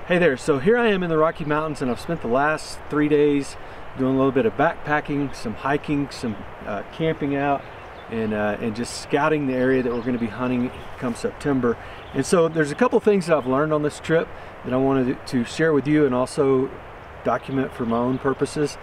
Hey there, so here I am in the Rocky Mountains, and I've spent the last 3 days doing a little bit of backpacking, some hiking, some camping out, and just scouting the area that we're going to be hunting come September. And so there's a couple things that I've learned on this trip that I wanted to share with you and also document for my own purposes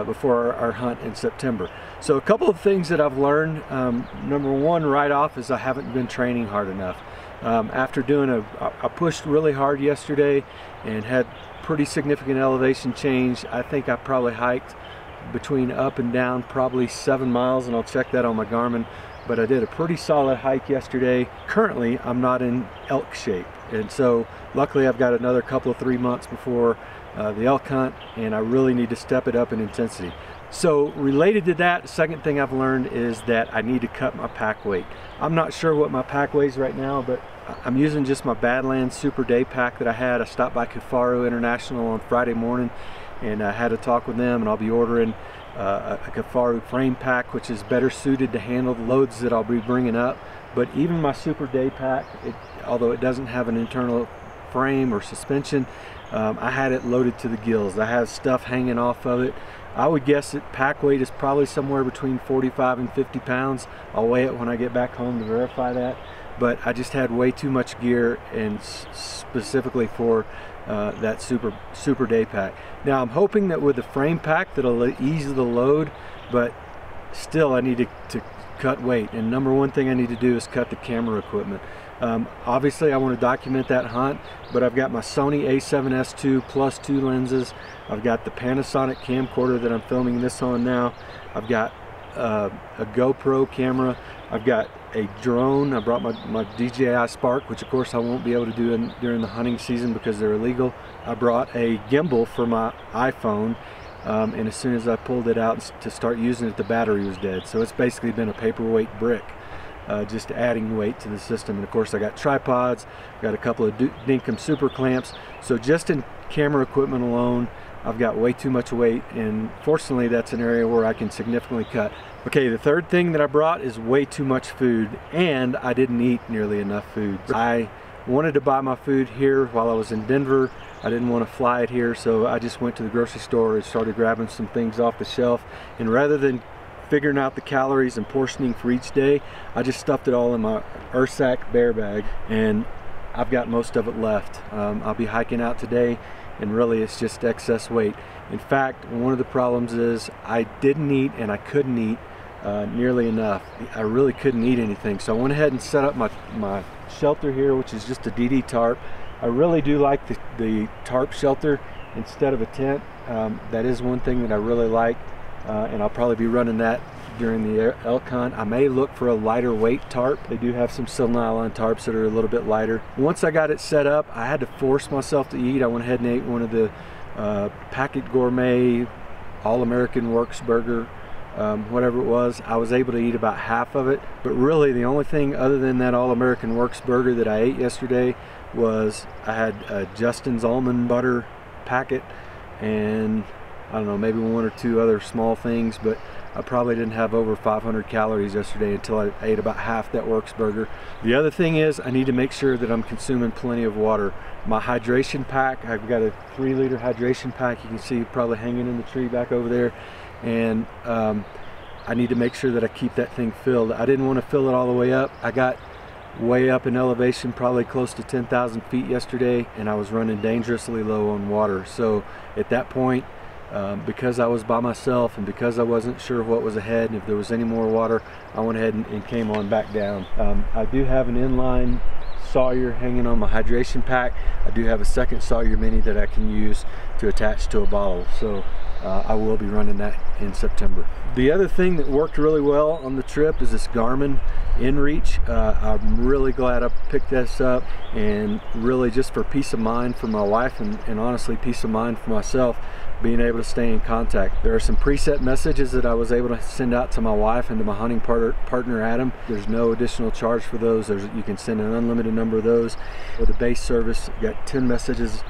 before our hunt in September. So a couple of things that I've learned. Number one right off is I haven't been training hard enough. After doing I pushed really hard yesterday and had pretty significant elevation change. I think I probably hiked between up and down probably 7 miles, and I'll check that on my Garmin, but I did a pretty solid hike yesterday. Currently I'm not in elk shape, and so luckily I've got another couple of 3 months before the elk hunt, and I really need to step it up in intensity. So related to that, the second thing I've learned is that I need to cut my pack weight. I'm not sure what my pack weighs right now, but I'm using just my Badlands Super Day pack that I had. I stopped by Kafaru International on Friday morning and I had a talk with them, and I'll be ordering a Kafaru frame pack, which is better suited to handle the loads that I'll be bringing up. But even my Super Day pack, although it doesn't have an internal frame or suspension, I had it loaded to the gills. I have stuff hanging off of it. I would guess that pack weight is probably somewhere between 45 and 50 pounds. I'll weigh it when I get back home to verify that. But I just had way too much gear, and specifically for that super day pack. Now I'm hoping that with the frame pack that'll ease the load, but still I need to cut weight. And number one thing I need to do is cut the camera equipment. Obviously I want to document that hunt, but I've got my Sony a7S II plus 2 lenses. I've got the Panasonic camcorder that I'm filming this on now. I've got a GoPro camera. I've got a drone. I brought my DJI Spark, which of course I won't be able to do during the hunting season because they're illegal. I brought a gimbal for my iPhone, and as soon as I pulled it out to start using it, the battery was dead. So it's basically been a paperweight brick, just adding weight to the system. And of course I got tripods, got a couple of Dinkum super clamps. So just in camera equipment alone, I've got way too much weight, and fortunately that's an area where I can significantly cut. Okay, the third thing that I brought is way too much food, and I didn't eat nearly enough food. I wanted to buy my food here while I was in Denver. I didn't want to fly it here, so I just went to the grocery store and started grabbing some things off the shelf, and rather than figuring out the calories and portioning for each day, I just stuffed it all in my Ursack bear bag, and I've got most of it left. I'll be hiking out today, and really it's just excess weight. In fact, one of the problems is I didn't eat, and I couldn't eat nearly enough. I really couldn't eat anything, so I went ahead and set up my shelter here, which is just a DD tarp. I really do like the tarp shelter instead of a tent. That is one thing that I really like, and I'll probably be running that during the elk hunt. I may look for a lighter weight tarp. They do have some silk nylon tarps that are a little bit lighter. Once I got it set up, I had to force myself to eat. I went ahead and ate one of the Packet Gourmet All-American Works burger, whatever it was. I was able to eat about half of it, but really the only thing other than that All-American Works burger that I ate yesterday was I had Justin's almond butter packet, and I don't know, maybe one or two other small things, but I probably didn't have over 500 calories yesterday until I ate about half that Works burger. The other thing is I need to make sure that I'm consuming plenty of water. My hydration pack, I've got a 3-liter hydration pack. You can see probably hanging in the tree back over there, and I need to make sure that I keep that thing filled. I didn't want to fill it all the way up. I got way up in elevation, probably close to 10,000 feet yesterday, and I was running dangerously low on water. So at that point, because I was by myself and because I wasn't sure what was ahead and if there was any more water, I went ahead and came on back down. I do have an inline Sawyer hanging on my hydration pack. I do have a second Sawyer Mini that I can use to attach to a bottle, so I will be running that in September. The other thing that worked really well on the trip is this Garmin InReach. I'm really glad I picked this up, and really just for peace of mind for my wife, and honestly peace of mind for myself, being able to stay in contact. There are some preset messages that I was able to send out to my wife and to my hunting partner Adam. There's no additional charge for those. You can send an unlimited number of those. With the base service, you got 10 messages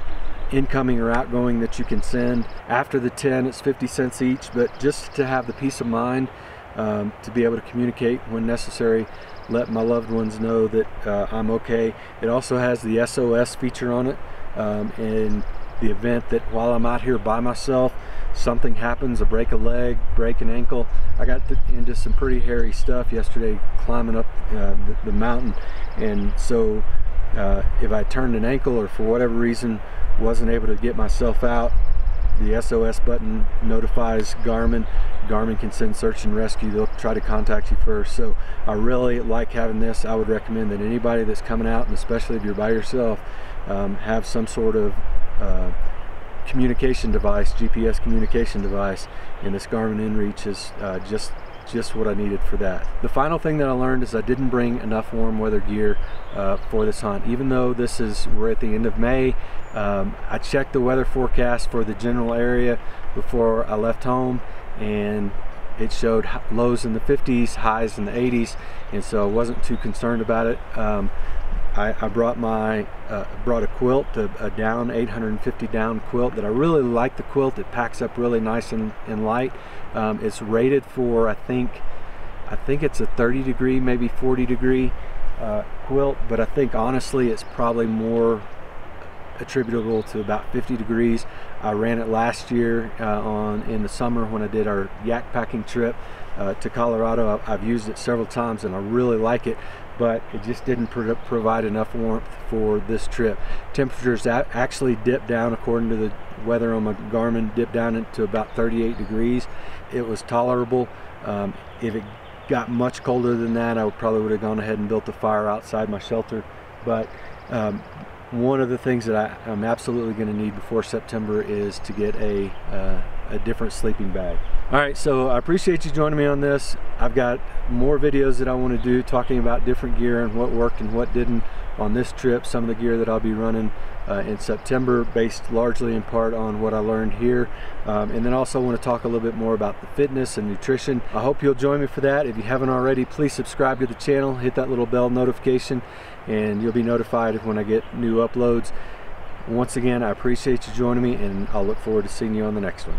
incoming or outgoing that you can send. After the 10, it's 50 cents each, but just to have the peace of mind to be able to communicate when necessary, let my loved ones know that I'm okay. It also has the SOS feature on it, in the event that while I'm out here by myself, something happens, I break a leg, break an ankle. I got into some pretty hairy stuff yesterday climbing up the mountain, and so if I turned an ankle or for whatever reason wasn't able to get myself out, the SOS button notifies Garmin. Garmin can send search and rescue. They'll try to contact you first. So I really like having this. I would recommend that anybody that's coming out, and especially if you're by yourself, have some sort of communication device, GPS communication device, and this Garmin inReach is just what I needed for that. The final thing that I learned is I didn't bring enough warm weather gear for this hunt. Even though we're at the end of May, I checked the weather forecast for the general area before I left home, and it showed lows in the 50s, highs in the 80s, and so I wasn't too concerned about it. I brought a quilt, a down 850 down quilt that I really like. The quilt, it packs up really nice and light. It's rated for, I think it's a 30 degree, maybe 40 degree quilt, but I think honestly it's probably more attributable to about 50 degrees. I ran it last year in the summer when I did our yak packing trip to Colorado. I've used it several times and I really like it, but it just didn't provide enough warmth for this trip. Temperatures actually dipped down, according to the weather on my Garmin, dipped down into about 38 degrees. It was tolerable. If it got much colder than that, I probably would have gone ahead and built a fire outside my shelter. But one of the things that I'm absolutely going to need before September is to get a different sleeping bag. Alright, so I appreciate you joining me on this. I've got more videos that I want to do talking about different gear and what worked and what didn't on this trip. Some of the gear that I'll be running in September, based largely in part on what I learned here. And then also want to talk a little bit more about the fitness and nutrition. I hope you'll join me for that. If you haven't already, please subscribe to the channel, hit that little bell notification, and you'll be notified when I get new uploads. Once again, I appreciate you joining me, and I'll look forward to seeing you on the next one.